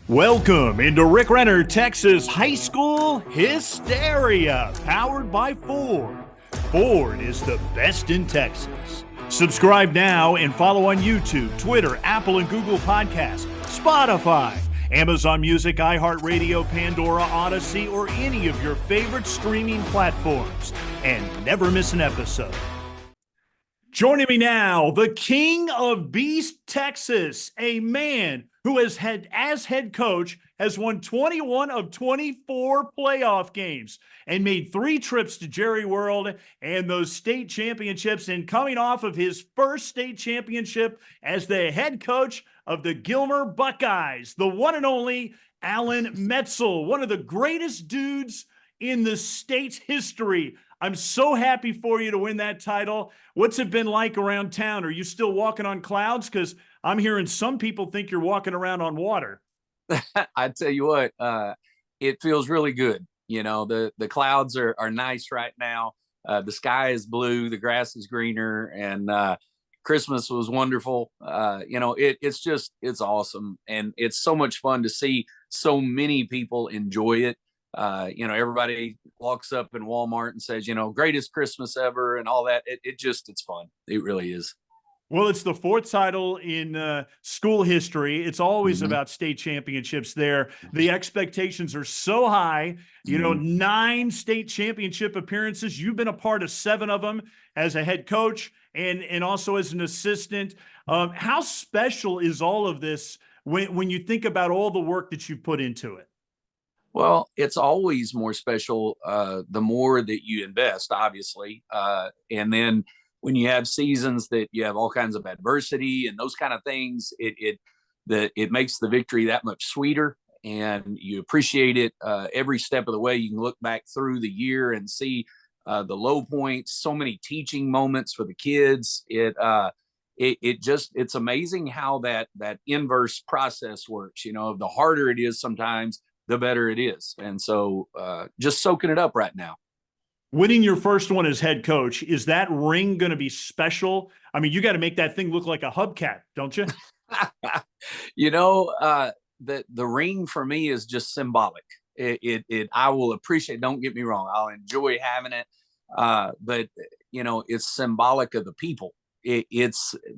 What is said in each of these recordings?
Welcome into Rick Renner, Texas High School Hysteria, powered by Ford. Ford is the best in Texas. Subscribe now and follow on YouTube, Twitter, Apple and Google Podcasts, Spotify, Amazon Music, iHeartRadio, Pandora, Odyssey, or any of your favorite streaming platforms. And never miss an episode. Joining me now, the king of Beast Texas, a man who has had, as head coach, has won 21 of 24 playoff games and made 3 trips to Jerry World and those state championships, and coming off of his first state championship as the head coach of the Gilmer Buckeyes, the one and only Alan Metzel, one of the greatest dudes in the state's history. I'm so happy for you to win that title. What's it been like around town? Are you still walking on clouds? Because I'm hearing some people think you're walking around on water. I tell you what, it feels really good. You know, the clouds are nice right now. The sky is blue, the grass is greener, and Christmas was wonderful. It's awesome. And it's so much fun to see so many people enjoy it. Everybody walks up in Walmart and says, greatest Christmas ever and all that. It's fun. It really is. Well, it's the 4th title in school history. It's always about state championships there. The expectations are so high. 9 state championship appearances. You've been a part of 7 of them as a head coach and also as an assistant. How special is all of this when you think about all the work that you've put into it? Well, it's always more special the more that you invest, obviously. And then when you have seasons that you have all kinds of adversity and those kind of things, it makes the victory that much sweeter, and you appreciate it every step of the way. You can look back through the year and see the low points, so many teaching moments for the kids. It's amazing how that inverse process works. The harder it is sometimes, the better it is. And so just soaking it up right now. Winning your first one as head coach, is that ring going to be special? I mean, you got to make that thing look like a hubcap, don't you? The ring for me is just symbolic. I will appreciate, don't get me wrong, I'll enjoy having it. But it's symbolic of the people.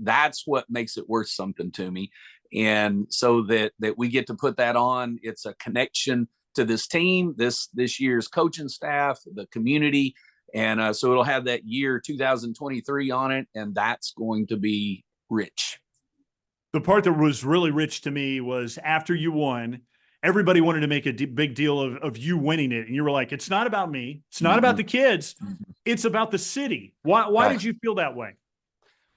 That's what makes it worth something to me. And so that we get to put that on, it's a connection to this team, this year's coaching staff, the community. And so it'll have that year 2023 on it, and that's going to be rich. The part that was really rich to me was after you won, everybody wanted to make a big deal of you winning it. And you were like, it's not about me. It's not about the kids. It's about the city. Why did you feel that way?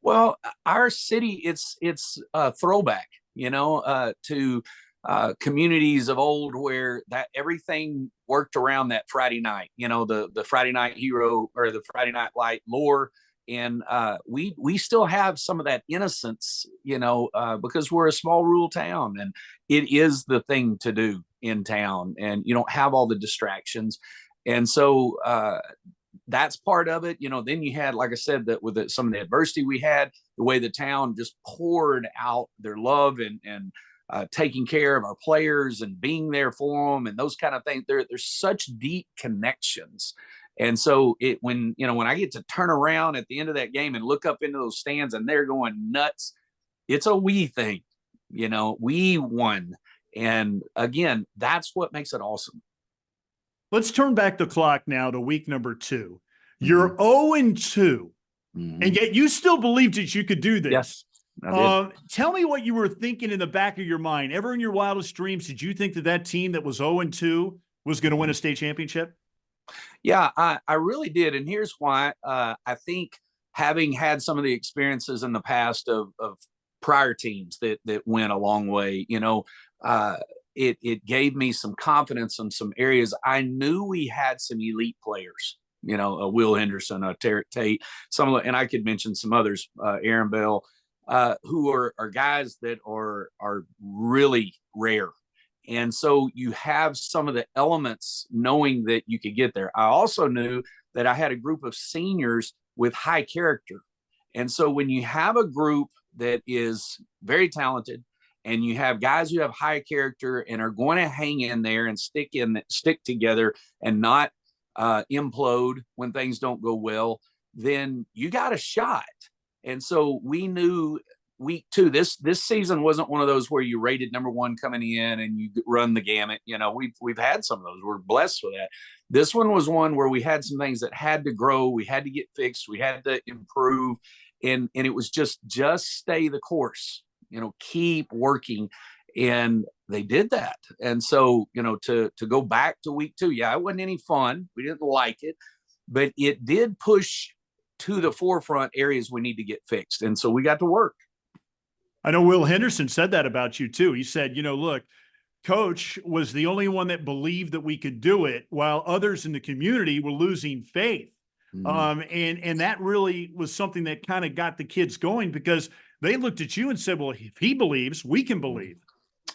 Well, our city, it's a throwback, to communities of old where that everything worked around that Friday night, the Friday night hero or the Friday night light lore. And we still have some of that innocence, because we're a small rural town, and it is the thing to do in town, and you don't have all the distractions. And so that's part of it. Then you had, like I said, that with some of the adversity we had, the way the town just poured out their love and taking care of our players and being there for them and those kind of things. There's such deep connections. And so when I get to turn around at the end of that game and look up into those stands and they're going nuts, it's a we thing, we won. And again, that's what makes it awesome. Let's turn back the clock now to week number 2. You're 0-2, and yet you still believed that you could do this. Yes. Tell me what you were thinking in the back of your mind. Ever in your wildest dreams, did you think that team that was 0-2 was going to win a state championship? Yeah, I really did. And here's why. I think having had some of the experiences in the past of prior teams that went a long way, it gave me some confidence in some areas. I knew we had some elite players, a Will Henderson, a Tarek Tate, and I could mention some others, Aaron Bell, who are guys that are really rare. And so you have some of the elements knowing that you could get there. I also knew that I had a group of seniors with high character. And so when you have a group that is very talented and you have guys who have high character and are going to hang in there and stick together and not implode when things don't go well, then you got a shot. And so we knew week 2, this season wasn't one of those where you rated number 1 coming in and you run the gamut. We've had some of those. We're blessed with that. This one was one where we had some things that had to grow. We had to get fixed. We had to improve. And it was just stay the course, keep working. And they did that. And so, to go back to week 2, it wasn't any fun. We didn't like it, but it did push to the forefront areas we need to get fixed. And so we got to work. I know Will Henderson said that about you too. He said, look, Coach was the only one that believed that we could do it, while others in the community were losing faith. And that really was something that kind of got the kids going, because they looked at you and said, well, if he believes, we can believe.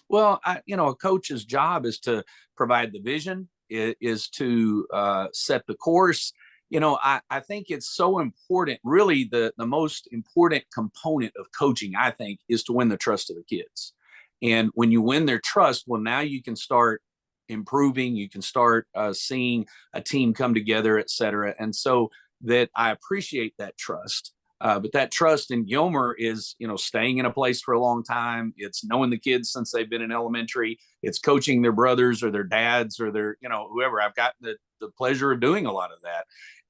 Well, a coach's job is to provide the vision, is to set the course. I think it's so important. Really, the most important component of coaching, I think, is to win the trust of the kids. And when you win their trust, well, now you can start improving. You can start seeing a team come together, et cetera. And so that I appreciate that trust. But that trust in Gilmer is, staying in a place for a long time. It's knowing the kids since they've been in elementary. It's coaching their brothers or their dads or their, whoever. I've gotten the pleasure of doing a lot of that.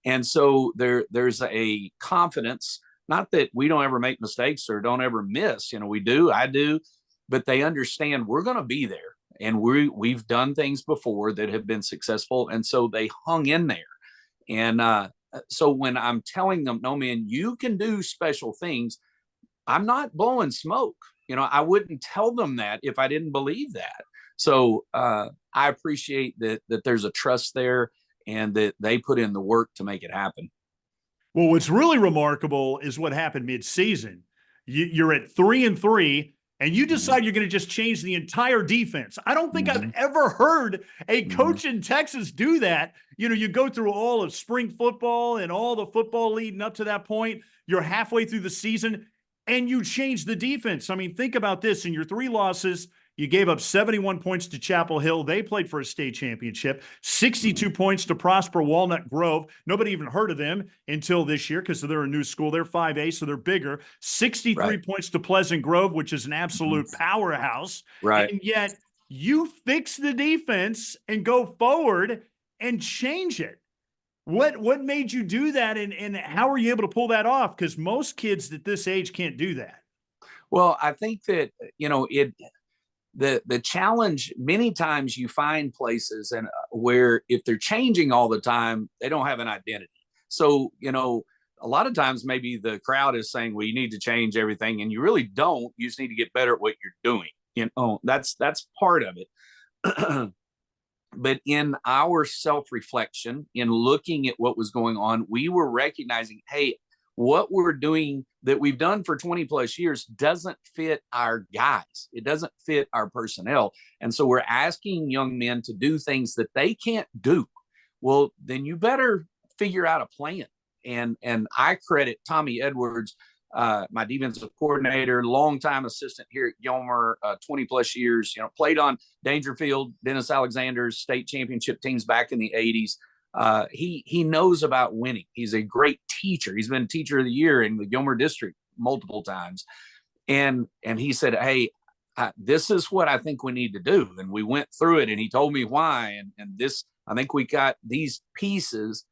And so there's a confidence, not that we don't ever make mistakes or don't ever miss. We do, I do, but they understand we're going to be there. And we've done things before that have been successful. And so they hung in there. And so when I'm telling them, no, man, you can do special things, I'm not blowing smoke. I wouldn't tell them that if I didn't believe that. So I appreciate that there's a trust there and that they put in the work to make it happen. Well, what's really remarkable is what happened mid-season. You're at 3-3. And you decide you're going to just change the entire defense. I don't think I've ever heard a coach in Texas do that. You go through all of spring football and all the football leading up to that point. You're halfway through the season, and you change the defense. I mean, think about this. In your 3 losses, you gave up 71 points to Chapel Hill. They played for a state championship. 62 points to Prosper Walnut Grove. Nobody even heard of them until this year because they're a new school. They're 5A, so they're bigger. 63 points to Pleasant Grove, which is an absolute powerhouse. Right. And yet you fix the defense and go forward and change it. What made you do that, and how were you able to pull that off? Because most kids at this age can't do that. Well, I think that, the challenge, many times you find places and where if they're changing all the time, they don't have an identity. So, a lot of times maybe the crowd is saying, well, you need to change everything, and you really don't. You just need to get better at what you're doing. That's part of it. But in our self-reflection, in looking at what was going on, we were recognizing, hey, what we're doing that we've done for 20 plus years doesn't fit our guys. It doesn't fit our personnel. And so we're asking young men to do things that they can't do. Well, then you better figure out a plan. And I credit Tommy Edwards, my defensive coordinator, longtime assistant here at Gilmer, 20 plus years, played on Dangerfield, Dennis Alexander's state championship teams back in the 80s. He knows about winning. He's a great teacher. He's been teacher of the year in the Gilmer district multiple times. And he said, hey, this is what I think we need to do. And we went through it and he told me why. And this, I think we got these pieces,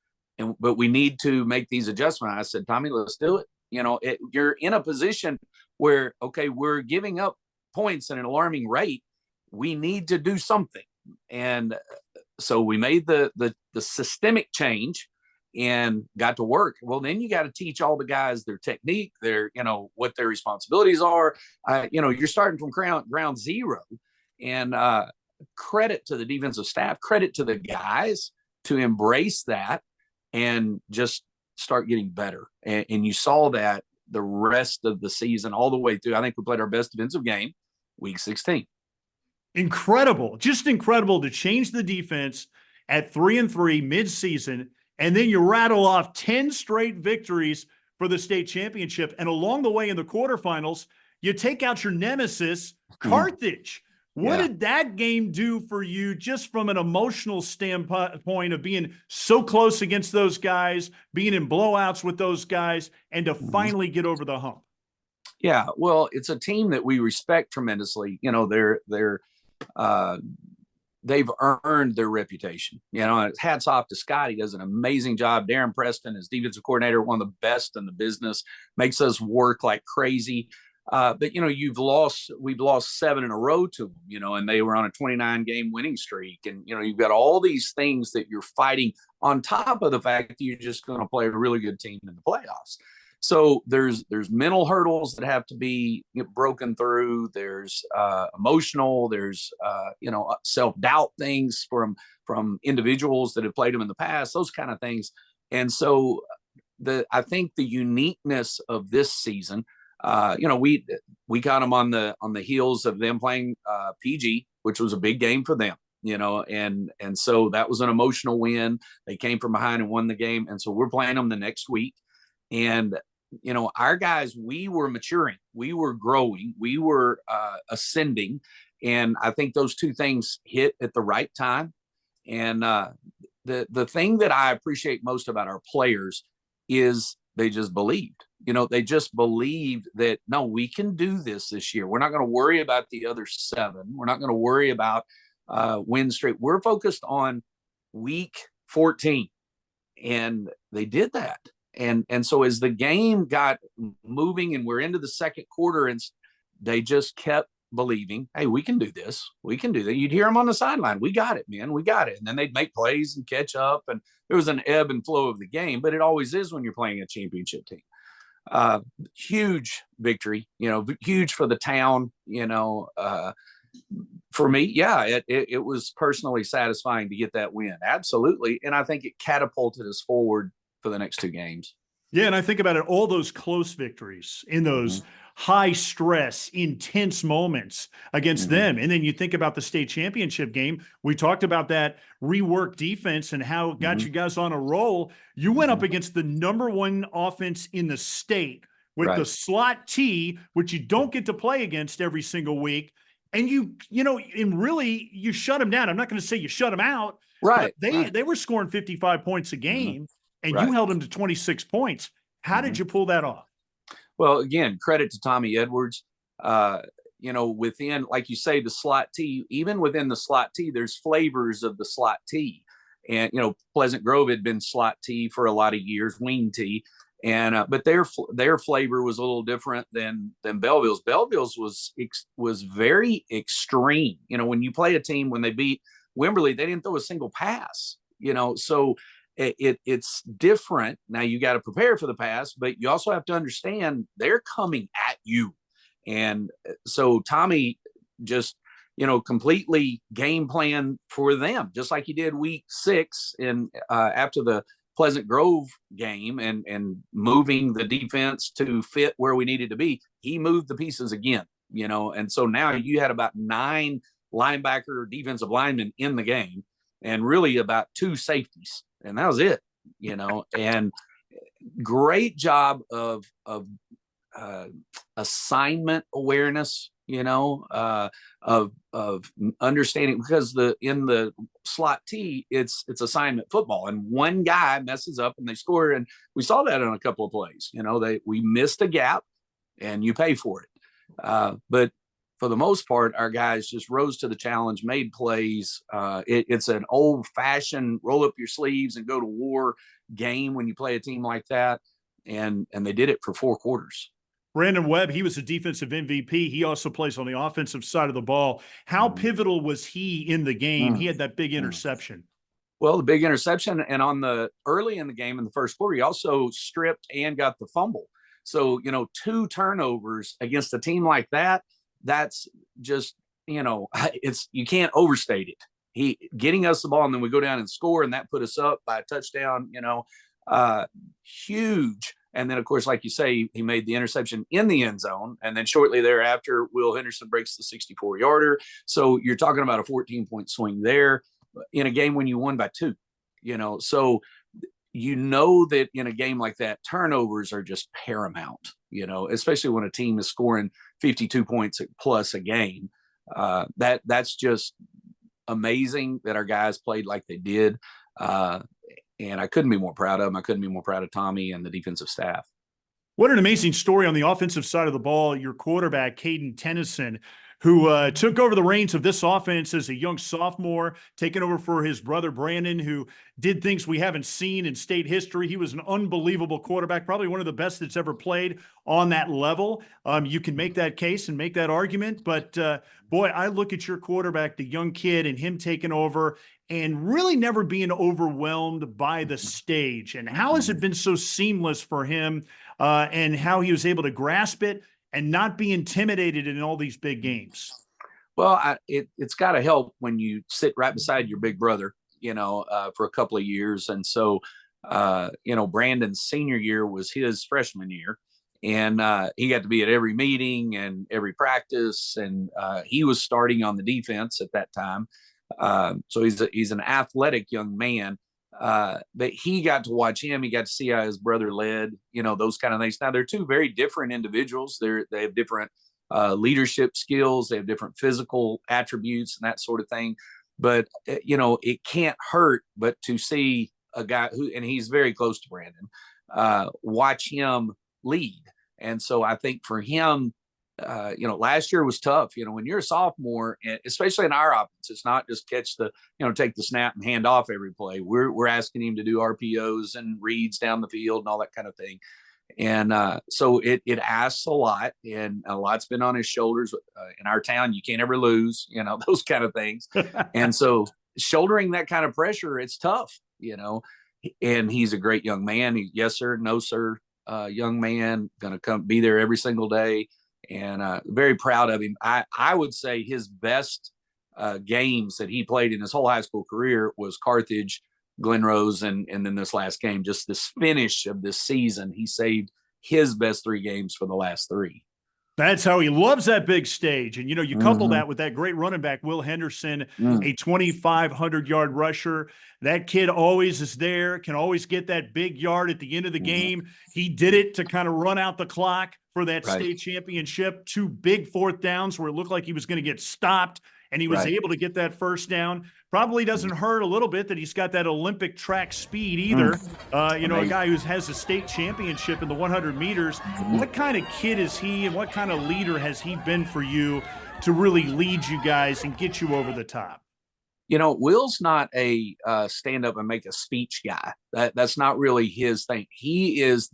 but we need to make these adjustments. I said, Tommy, let's do it. You're in a position where, okay, we're giving up points at an alarming rate. We need to do something. And so we made the systemic change and got to work. Well, then you got to teach all the guys their technique, their, what their responsibilities are. You're starting from ground zero, and credit to the defensive staff, credit to the guys to embrace that and just start getting better. And you saw that the rest of the season all the way through. I think we played our best defensive game week 16. Incredible, just incredible to change the defense at 3-3 mid-season, and then you rattle off 10 straight victories for the state championship. And along the way in the quarterfinals, you take out your nemesis, Mhm. Carthage. What Yeah. did that game do for you just from an emotional standpoint of being so close against those guys, being in blowouts with those guys, and to Mhm. finally get over the hump? Yeah, well, it's a team that we respect tremendously. You know, uh, they've earned their reputation. You know, hats off to Scott. He does an amazing job. Darren Preston, his defensive coordinator, one of the best in the business, makes us work like crazy. But you know, we've lost 7 in a row to them, you know, and they were on a 29 game winning streak. And, you know, you've got all these things that you're fighting on top of the fact that you're just going to play a really good team in the playoffs. So there's mental hurdles that have to be broken through. There's emotional. There's self-doubt things from individuals that have played them in the past. Those kind of things. And so I think the uniqueness of this season, we got them on the heels of them playing PG, which was a big game for them. You know, and so that was an emotional win. They came from behind and won the game, and so we're playing them the next week. And, you know, our guys, we were maturing, we were growing, we were ascending. And I think those two things hit at the right time. And the thing that I appreciate most about our players is they just believed. You know, they just believed that, no, we can do this year. We're not going to worry about the other 7. We're not going to worry about win streak. We're focused on week 14. And they did that. And so as the game got moving and we're into the second quarter, and they just kept believing, hey, we can do this. We can do that. You'd hear them on the sideline. We got it, man. We got it. And then they'd make plays and catch up. And there was an ebb and flow of the game, but it always is when you're playing a championship team. Huge victory, you know, huge for the town, you know. For me, yeah, it was personally satisfying to get that win. Absolutely. And I think it catapulted us forward for the next 2 games. Yeah, and I think about it, all those close victories in those high stress, intense moments against them. And then you think about the state championship game. We talked about that rework defense and how it got you guys on a roll. You went up against the #1 offense in the state with the slot T, which you don't get to play against every single week. And you shut them down. I'm not going to say you shut them out. Right. But they were scoring 55 points a game. And you held them to 26 points. How did you pull that off? Well, again, credit to Tommy Edwards. Within, like you say, the slot T, even within the slot T, there's flavors of the slot T. And, you know, Pleasant Grove had been slot T for a lot of years, wing T. And but their flavor was a little different than Belleville's. Belleville's was very extreme. You know, when you play a team, when they beat Wimberley, they didn't throw a single pass. You know, so it's different. Now you got to prepare for the pass, but you also have to understand they're coming at you. And so Tommy just, you know, completely game plan for them, just like he did week 6 in after the Pleasant Grove game and moving the defense to fit where we needed to be. He moved the pieces again, you know, and so now you had about 9 linebacker defensive linemen in the game and really about 2 safeties. And that was it, you know, and great job of assignment awareness, you know, of understanding, because in the slot T, it's assignment football, and one guy messes up and they score. And we saw that on a couple of plays, you know, we missed a gap and you pay for it. But for the most part, our guys just rose to the challenge, made plays. It's an old-fashioned roll up your sleeves and go to war game when you play a team like that, and they did it for 4 quarters. Brandon Webb, he was a defensive MVP. He also plays on the offensive side of the ball. How pivotal was he in the game? He had that big interception. Well, the big interception, and early in the game in the first quarter, he also stripped and got the fumble. So, you know, 2 turnovers against a team like that, that's just, you know, you can't overstate it. He getting us the ball, and then we go down and score, and that put us up by a touchdown, you know, huge. And then, of course, like you say, he made the interception in the end zone. And then shortly thereafter, Will Henderson breaks the 64-yarder. So you're talking about a 14-point swing there in a game when you won by 2, you know. So you know that in a game like that, turnovers are just paramount, you know, especially when a team is scoring 52 points plus a game. That's just amazing that our guys played like they did. And I couldn't be more proud of them. I couldn't be more proud of Tommy and the defensive staff. What an amazing story on the offensive side of the ball. Your quarterback, Kaden Tennyson, who took over the reins of this offense as a young sophomore, taking over for his brother Brandon, who did things we haven't seen in state history. He was an unbelievable quarterback, probably one of the best that's ever played on that level. You can make that case and make that argument, but boy, I look at your quarterback, the young kid, and him taking over and really never being overwhelmed by the stage. And how has it been so seamless for him, and how he was able to grasp it and not be intimidated in all these big games? Well, it's got to help when you sit right beside your big brother, for a couple of years. And so, Brandon's senior year was his freshman year, and he got to be at every meeting and every practice. And he was starting on the defense at that time. So he's an athletic young man. But he got to watch him. He got to see how his brother led, those kind of things. Now, they're two very different individuals. They have different leadership skills. They have different physical attributes and that sort of thing. But, it can't hurt but to see a guy and he's very close to Brandon, watch him lead. And so I think for him, last year was tough. When you're a sophomore, especially in our offense, it's not just take the snap and hand off every play. We're asking him to do RPOs and reads down the field and all that kind of thing. And so it asks a lot, and a lot's been on his shoulders. In our town, you can't ever lose, those kind of things. And so shouldering that kind of pressure, it's tough, and he's a great young man. Yes, sir. No, sir. Young man, going to come be there every single day. And very proud of him. I would say his best games that he played in his whole high school career was Carthage, Glen Rose, and then this last game. Just this finish of this season, he saved his best 3 games for the last 3. That's how he loves that big stage. And, you couple that with that great running back, Will Henderson, a 2,500-yard rusher. That kid always is there, can always get that big yard at the end of the game. He did it to kind of run out the clock for that state championship. 2 big 4th downs where it looked like he was going to get stopped, and he was able to get that first down. Probably doesn't hurt a little bit that he's got that Olympic track speed either. A guy who has a state championship in the 100 meters. What kind of kid is he, and what kind of leader has he been for you to really lead you guys and get you over the top? Will's not a stand up and make a speech guy. That's not really his thing. He is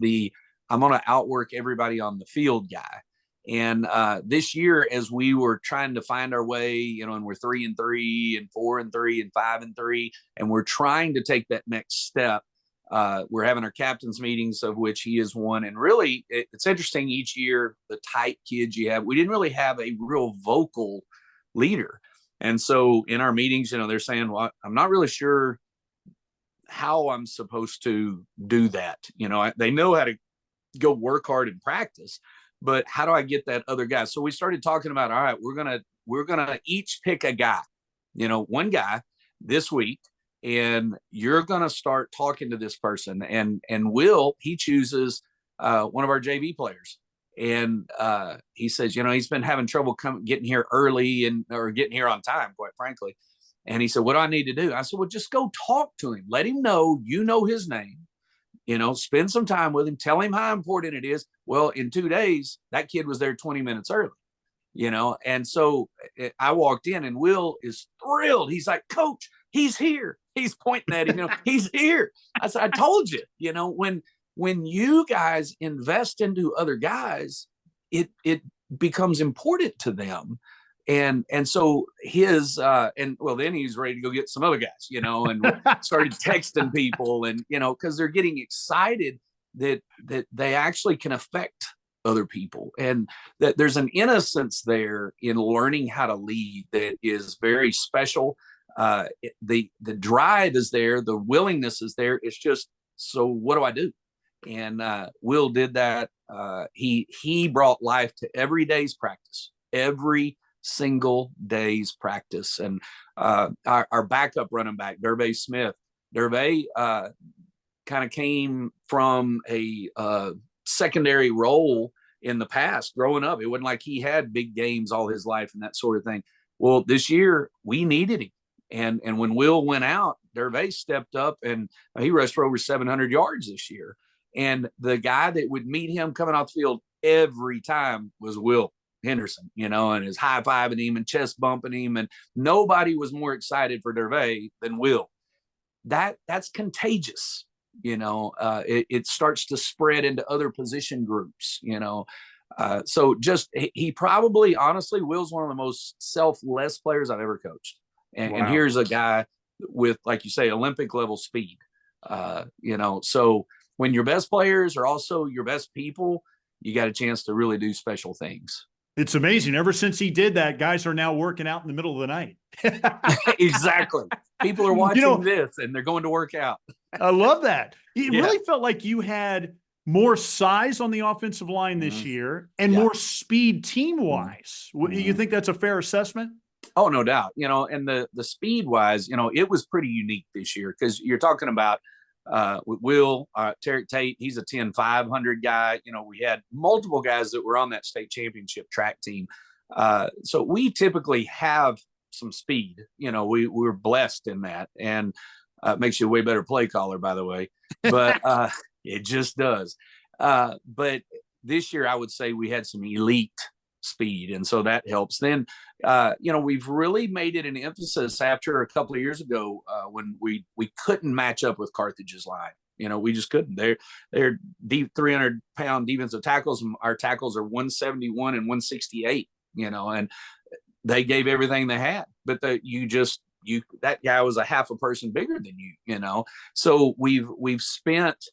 I'm going to outwork everybody on the field guy. And this year, as we were trying to find our way, and we're 3-3 and 4-3 and 5-3, and we're trying to take that next step. We're having our captain's meetings, of which he is one. And really, it's interesting each year, the type kids you have. We didn't really have a real vocal leader. And so in our meetings, they're saying, well, I'm not really sure how I'm supposed to do that. They know how to go work hard and practice, but how do I get that other guy? So we started talking about, all right, we're gonna each pick a guy, one guy this week, and you're gonna start talking to this person. And Will, he chooses one of our JV players, and he says, he's been having trouble getting here early or getting here on time, quite frankly. And he said, what do I need to do? I said, well, just go talk to him, let him know his name. Spend some time with him, tell him how important it is. Well, in 2 days, that kid was there 20 minutes early, and so I walked in and Will is thrilled. He's like, Coach, he's here. He's pointing at him, he's here. I said, I told you, when you guys invest into other guys, it becomes important to them. And so then he's ready to go get some other guys, and started texting people and, cause they're getting excited that they actually can affect other people, and that there's an innocence there in learning how to lead that is very special. The drive is there. The willingness is there. It's just, so what do I do? And Will did that. He brought life to every day's practice, every single day's practice. And our backup running back, Dervay Smith, kind of came from a secondary role in the past growing up. It wasn't like he had big games all his life and that sort of thing. Well, this year we needed him. And when Will went out, Dervais stepped up and he rushed for over 700 yards this year. And the guy that would meet him coming off the field every time was Will Henderson, and his high-fiving him and chest bumping him. And nobody was more excited for Dervais than Will. That's contagious. It starts to spread into other position groups, so just he probably, honestly, Will's one of the most selfless players I've ever coached. And here's a guy with, like you say, Olympic level speed. So when your best players are also your best people, you got a chance to really do special things. It's amazing. Ever since he did that, guys are now working out in the middle of the night. Exactly. People are watching this and they're going to work out. I love that. It really felt like you had more size on the offensive line this year and more speed team-wise. You think that's a fair assessment? Oh, no doubt. And the speed-wise, it was pretty unique this year because you're talking about Will, Tarek Tate, he's a 10-500 guy. We had multiple guys that were on that state championship track team. So we typically have some speed. We're blessed in that. And makes you a way better play caller, by the way. But it just does. But this year, I would say we had some elite speed. And so that helps. Then, we've really made it an emphasis after a couple of years ago when we couldn't match up with Carthage's line. We just couldn't. They're deep 300-pound defensive tackles. And our tackles are 171 and 168, and they gave everything they had. But that guy was a half a person bigger than you, So we've spent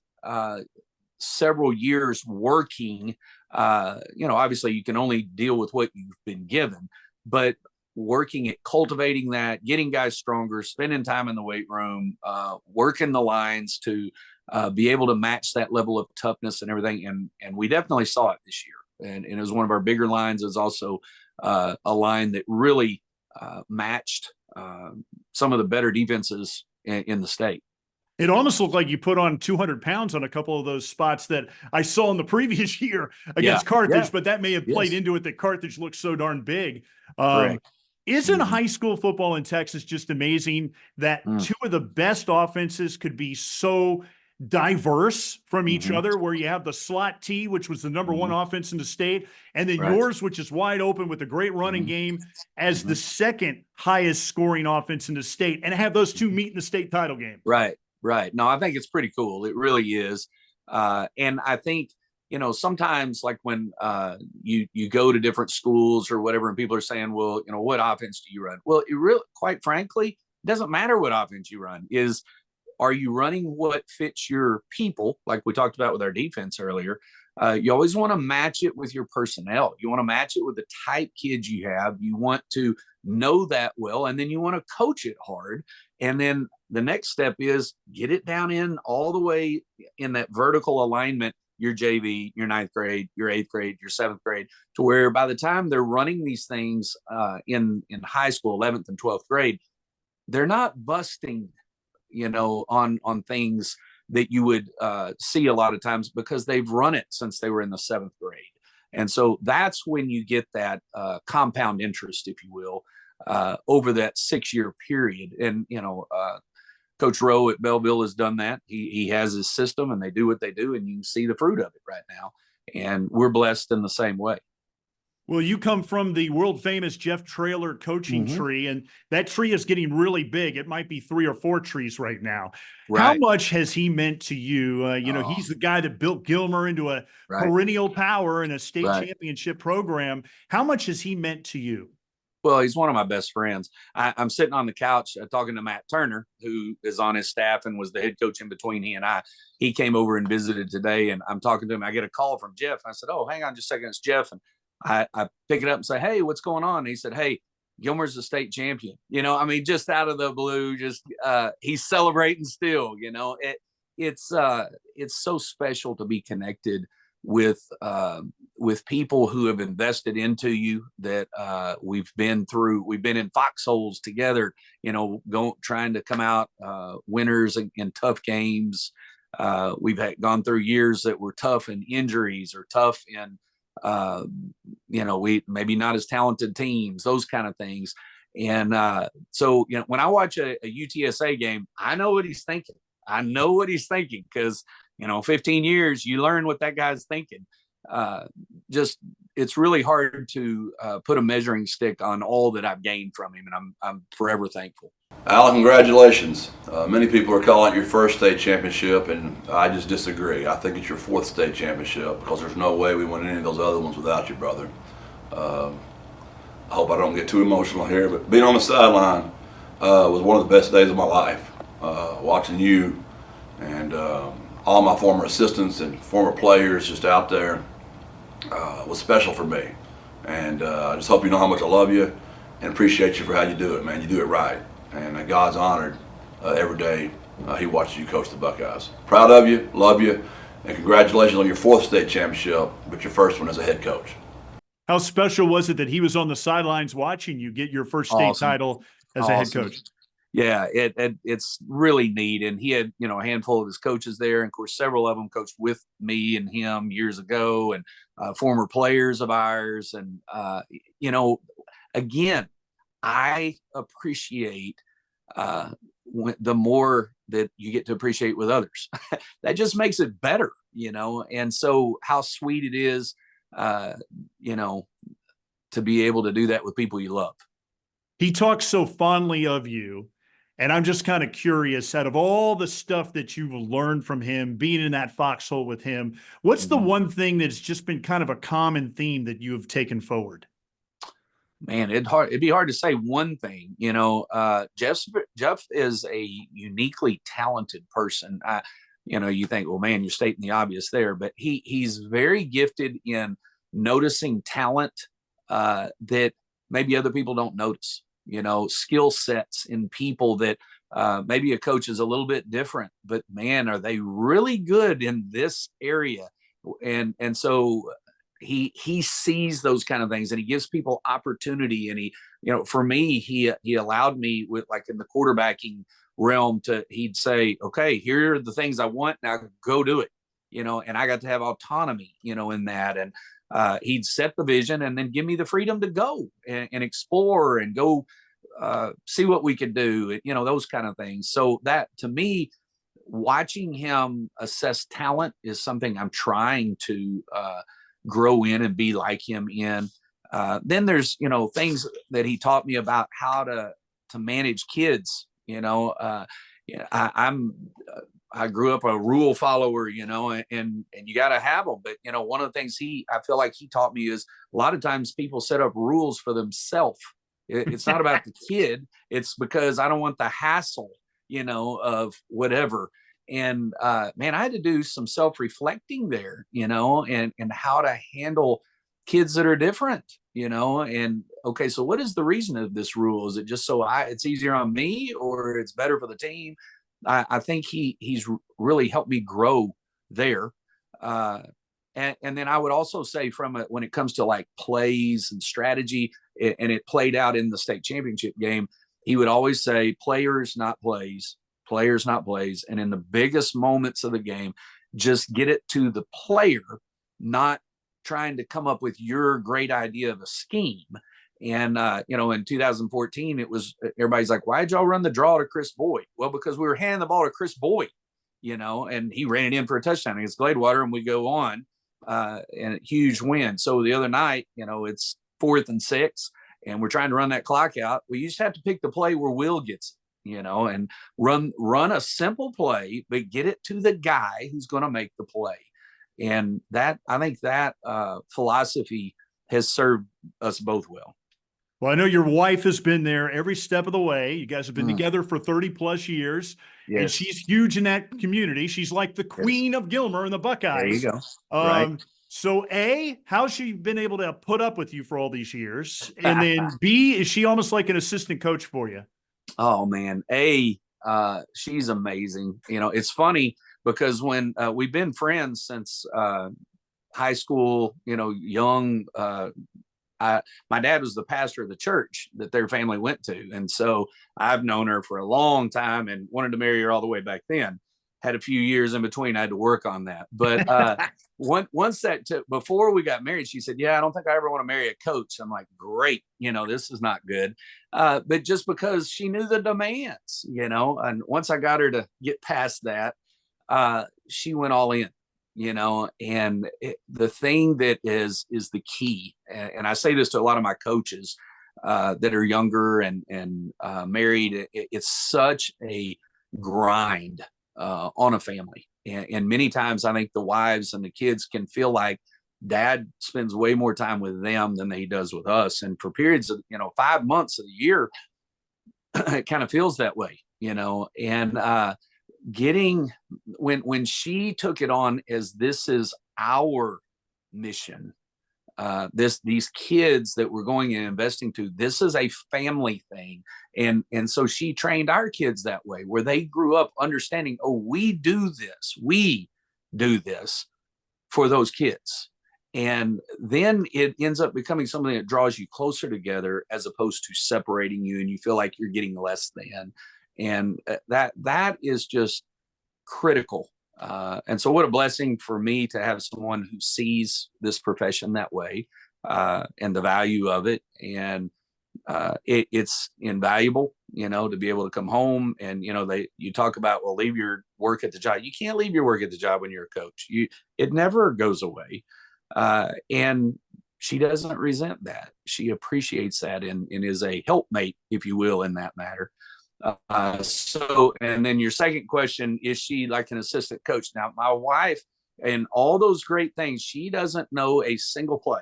several years working. Obviously you can only deal with what you've been given, but working at cultivating that, getting guys stronger, spending time in the weight room, working the lines to be able to match that level of toughness and everything. And we definitely saw it this year. And it was one of our bigger lines. It was also a line that really matched some of the better defenses in the state. It almost looked like you put on 200 pounds on a couple of those spots that I saw in the previous year against Carthage, but that may have played into it that Carthage looks so darn big. Isn't high school football in Texas just amazing that two of the best offenses could be so diverse from each other, where you have the slot T, which was the number one offense in the state, and then yours, which is wide open with a great running game, as the second highest scoring offense in the state, and have those two meet in the state title game. Right. No, I think it's pretty cool. It really is. And I think, sometimes like when you go to different schools or whatever, and people are saying, well, what offense do you run? Well, it really, quite frankly, it doesn't matter what offense you run. Are you running what fits your people? Like we talked about with our defense earlier. You always want to match it with your personnel. You want to match it with the type kids you have. You want to know that well, and then you want to coach it hard. And then the next step is get it down in all the way in that vertical alignment, your JV, your 9th grade, your 8th grade, your 7th grade, to where by the time they're running these things in high school, 11th and 12th grade, they're not busting, on things that you would see a lot of times because they've run it since they were in the 7th grade. And so that's when you get that compound interest, if you will, over that 6-year period. And, Coach Rowe at Belleville has done that. He has his system and they do what they do, and you can see the fruit of it right now. And we're blessed in the same way. Well, you come from the world famous Jeff Traylor coaching tree, and that tree is getting really big. It might be 3 or 4 trees right now. How much has he meant to you? He's the guy that built Gilmer into a perennial power in a state championship program. How much has he meant to you? Well, he's one of my best friends. I'm sitting on the couch talking to Matt Turner, who is on his staff and was the head coach in between he and I. He came over and visited today, and I'm talking to him. I get a call from Jeff. I said, oh, hang on just a second. It's Jeff. And I pick it up and say, hey, what's going on? And he said, hey, Gilmer's the state champion. Just out of the blue, he's celebrating still. It's so special to be connected with people who have invested into you, that we've been in foxholes together, trying to come out winners in tough games. We've gone through years that were tough in injuries or tough in We maybe not as talented teams, those kind of things. And so, when I watch a UTSA game, I know what he's thinking. I know what he's thinking because, 15 years, you learn what that guy's thinking. It's really hard to put a measuring stick on all that I've gained from him, and I'm forever thankful. Al, congratulations. Many people are calling it your first state championship, and I just disagree. I think it's your fourth state championship because there's no way we won any of those other ones without you, brother. I hope I don't get too emotional here, but being on the sideline was one of the best days of my life. Watching you and all my former assistants and former players just out there was special for me. And I just hope you know how much I love you and appreciate you for how you do it, man. You do it right. And God's honored every day he watches you coach the Buckeyes. Proud of you, love you, and congratulations on your fourth state championship, but your first one as a head coach. How special was it that he was on the sidelines watching you get your first state title as a head coach? Yeah, it's really neat. And he had, a handful of his coaches there. And of course, several of them coached with me and him years ago, and former players of ours. And, again, I appreciate the more that you get to appreciate with others. That just makes it better, and so how sweet it is, to be able to do that with people you love. He talks so fondly of you, and I'm just kind of curious, out of all the stuff that you've learned from him, being in that foxhole with him, what's the one thing that's just been kind of a common theme that you have taken forward? Man, it'd be hard to say one thing. Jeff is a uniquely talented person. You think, well, man, you're stating the obvious there, but he's very gifted in noticing talent that maybe other people don't notice. Skill sets in people that maybe a coach is a little bit different, but man, are they really good in this area? And so he sees those kind of things, and he gives people opportunity. And he, for me, he allowed me with, like, in the quarterbacking realm, he'd say, okay, here are the things I want, now go do it, and I got to have autonomy, in that. And he'd set the vision and then give me the freedom to go and explore and go see what we could do, those kind of things. So that, to me, watching him assess talent is something I'm trying to grow in and be like him in. Then there's, things that he taught me about how to manage kids. I grew up a rule follower, and you got to have them. But, one of the things I feel like he taught me is a lot of times people set up rules for themselves. It's not about the kid. It's because I don't want the hassle, of whatever. And, man, I had to do some self-reflecting there, and how to handle kids that are different, and okay, so what is the reason of this rule? Is it just so it's easier on me, or it's better for the team? I think he's really helped me grow there. And then I would also say when it comes to like plays and strategy, and it played out in the state championship game, he would always say, players, not plays, players, not plays. And in the biggest moments of the game, just get it to the player, not trying to come up with your great idea of a scheme. And, in 2014, it was, everybody's like, why'd y'all run the draw to Chris Boyd? Well, because we were handing the ball to Chris Boyd, and he ran it in for a touchdown against Gladewater, and we go on, and a huge win. So the other night, it's 4th and 6, and we're trying to run that clock out. We just have to pick the play where Will gets it, and run a simple play, but get it to the guy who's going to make the play. And I think that philosophy has served us both well. Well, I know your wife has been there every step of the way. You guys have been together for 30 plus years. Yes. And she's huge in that community. She's like the queen of Gilmer and the Buckeyes. There you go. Right. So A, how's she been able to put up with you for all these years? And then B, is she almost like an assistant coach for you? Oh man. She's amazing. It's funny because when we've been friends since high school, young, my dad was the pastor of the church that their family went to. And so I've known her for a long time and wanted to marry her all the way back then. had a few years in between. I had to work on that. But once before we got married, she said, yeah, I don't think I ever want to marry a coach. I'm like, great. This is not good. But just because she knew the demands, and once I got her to get past that, she went all in, and the thing that is the key. And I say this to a lot of my coaches that are younger and married. It's such a grind on a family. And many times I think the wives and the kids can feel like dad spends way more time with them than he does with us. And for periods of, 5 months of the year, it kind of feels that way, and when she took it on as this is our mission, these kids that we're going and investing to, this is a family thing. And so she trained our kids that way, where they grew up understanding, we do this for those kids. And then it ends up becoming something that draws you closer together as opposed to separating you, and you feel like you're getting less than. And that is just critical. And so what a blessing for me to have someone who sees this profession that way, and the value of it. And it's invaluable, to be able to come home and, you talk about, well, leave your work at the job. You can't leave your work at the job when you're a coach. It never goes away. And she doesn't resent that. She appreciates that and is a helpmate, if you will, in that matter. And then your second question, is she like an assistant coach? Now, my wife and all those great things, she doesn't know a single play.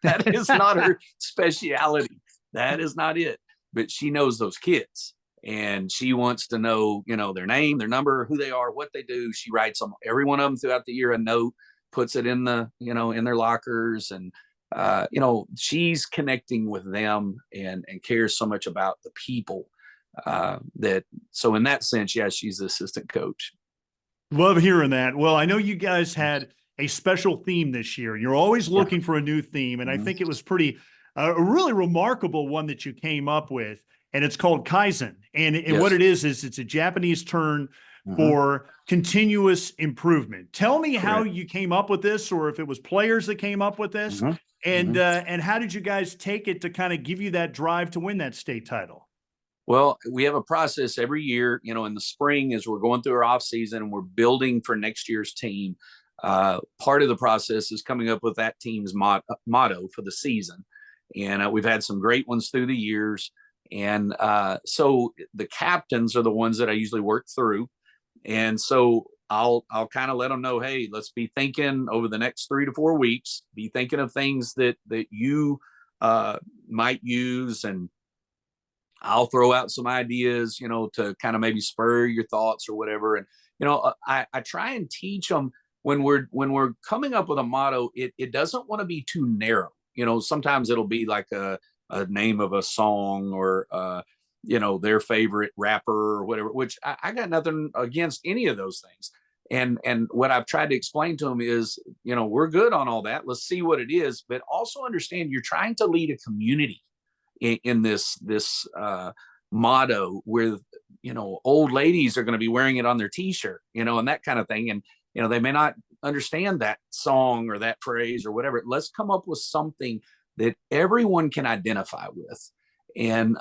That is not her speciality. That is not it. But she knows those kids, and she wants to know, their name, their number, who they are, what they do. She writes them, every one of them throughout the year, a note, puts it in the, in their lockers. And, she's connecting with them and cares so much about the people. So in that sense, yeah, she's the assistant coach. Love hearing that. Well, I know you guys had a special theme this year. You're always looking for a new theme. And I think it was a really remarkable one that you came up with, and it's called Kaizen. And what it is it's a Japanese term for continuous improvement. Tell me how you came up with this, or if it was players that came up with this, and how did you guys take it to kind of give you that drive to win that state title? Well, we have a process every year, in the spring as we're going through our off season and we're building for next year's team. Part of the process is coming up with that team's motto for the season. And we've had some great ones through the years. And so the captains are the ones that I usually work through. And so I'll kind of let them know, hey, let's be thinking over the next 3 to 4 weeks, be thinking of things that you might use, and I'll throw out some ideas, to kind of maybe spur your thoughts or whatever. And, I try and teach them when we're coming up with a motto, it doesn't want to be too narrow. Sometimes it'll be like a name of a song or, their favorite rapper or whatever, which I got nothing against any of those things. And what I've tried to explain to them is, we're good on all that. Let's see what it is, but also understand you're trying to lead a community in this motto where, old ladies are going to be wearing it on their t-shirt, and that kind of thing. And, they may not understand that song or that phrase or whatever. Let's come up with something that everyone can identify with. And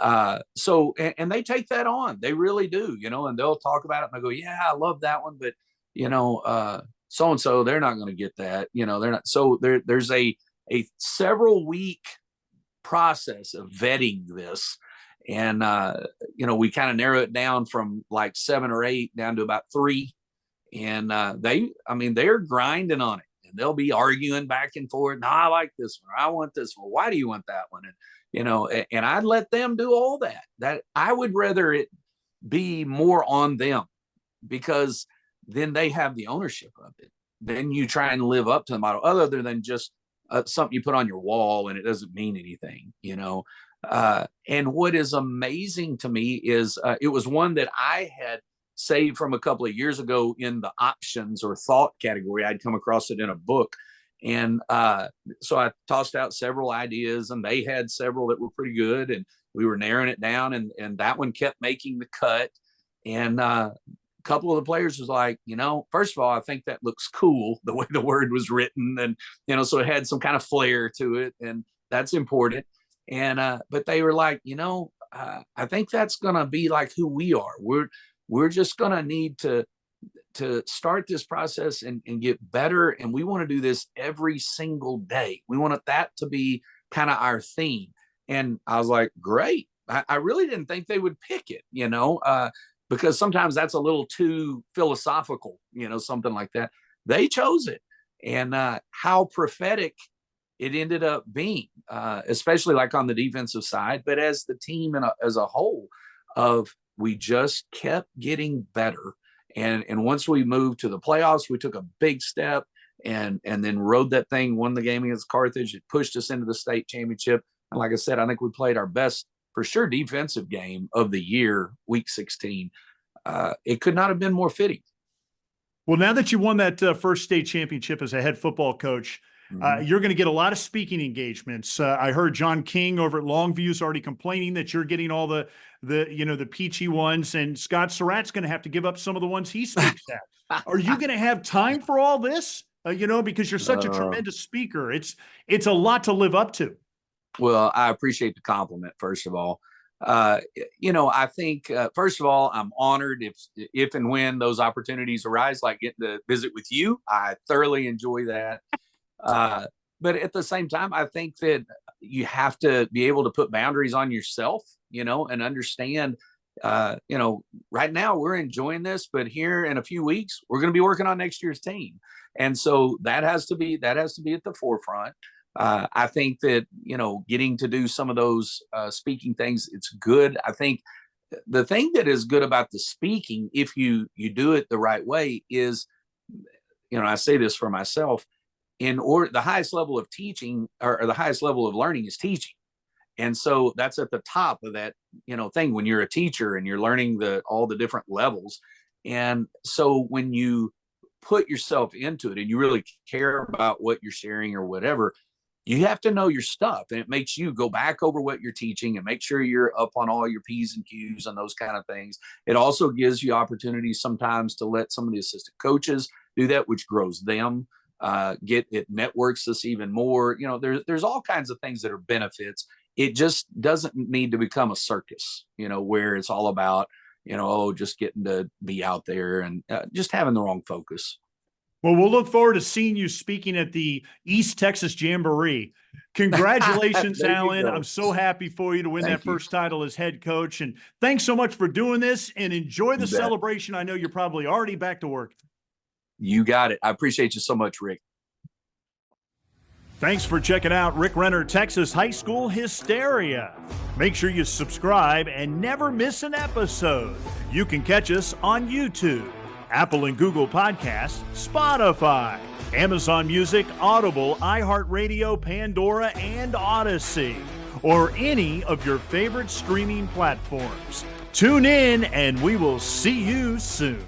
so they take that on. They really do, and they'll talk about it and I go, yeah, I love that one. But, so-and-so, they're not going to get that, they're not. So there's a several week process of vetting this. And, we kind of narrow it down from like 7 or 8 down to about 3. And they're grinding on it, and they'll be arguing back and forth. No, I like this one. I want this one. Why do you want that one? And, and I'd let them do all that I would rather it be more on them, because then they have the ownership of it. Then you try and live up to the model other than just something you put on your wall and it doesn't mean anything, and what is amazing to me is it was one that I had saved from a couple of years ago in the options or thought category. I'd come across it in a book. And so I tossed out several ideas, and they had several that were pretty good, and we were narrowing it down, and that one kept making the cut. And couple of the players was like, first of all, I think that looks cool the way the word was written, and so it had some kind of flair to it, and that's important. And but they were like, I think that's gonna be like who we are. We're just gonna need to start this process and get better, and we want to do this every single day. We want that to be kind of our theme. And I was like, great. I really didn't think they would pick it, because sometimes that's a little too philosophical, something like that. They chose it, and how prophetic it ended up being, especially like on the defensive side, but as the team and as a whole, we just kept getting better. And once we moved to the playoffs, we took a big step and then rode that thing, won the game against Carthage. It pushed us into the state championship. And like I said, I think we played our best, for sure, defensive game of the year, week 16. It could not have been more fitting. Well, now that you won that first state championship as a head football coach, you're going to get a lot of speaking engagements. I heard John King over at Longview is already complaining that you're getting all the peachy ones, and Scott Surratt's going to have to give up some of the ones he speaks at. Are you going to have time for all this? Because you're such a tremendous speaker. It's a lot to live up to. Well, I appreciate the compliment, first of all. I think, first of all, I'm honored if and when those opportunities arise, like getting to visit with you. I thoroughly enjoy that. But at the same time, I think that you have to be able to put boundaries on yourself, and understand, right now we're enjoying this, but here in a few weeks, we're going to be working on next year's team. And so that has to be at the forefront. I think that, getting to do some of those speaking things, it's good. I think the thing that is good about the speaking, if you do it the right way, is, I say this for myself, the highest level of teaching or the highest level of learning is teaching. And so that's at the top of that, thing when you're a teacher and you're learning all the different levels. And so when you put yourself into it and you really care about what you're sharing or whatever, you have to know your stuff, and it makes you go back over what you're teaching and make sure you're up on all your P's and Q's and those kind of things. It also gives you opportunities sometimes to let some of the assistant coaches do that, which grows them. It networks us even more. There's all kinds of things that are benefits. It just doesn't need to become a circus, where it's all about, just getting to be out there and just having the wrong focus. Well, we'll look forward to seeing you speaking at the East Texas Jamboree. Congratulations, Alan. I'm so happy for you to win that first title as head coach. And thanks so much for doing this, and enjoy the celebration. I know you're probably already back to work. You got it. I appreciate you so much, Rick. Thanks for checking out Rick Renner, Texas High School Hysteria. Make sure you subscribe and never miss an episode. You can catch us on YouTube, Apple and Google Podcasts, Spotify, Amazon Music, Audible, iHeartRadio, Pandora, and Odyssey, or any of your favorite streaming platforms. Tune in, and we will see you soon.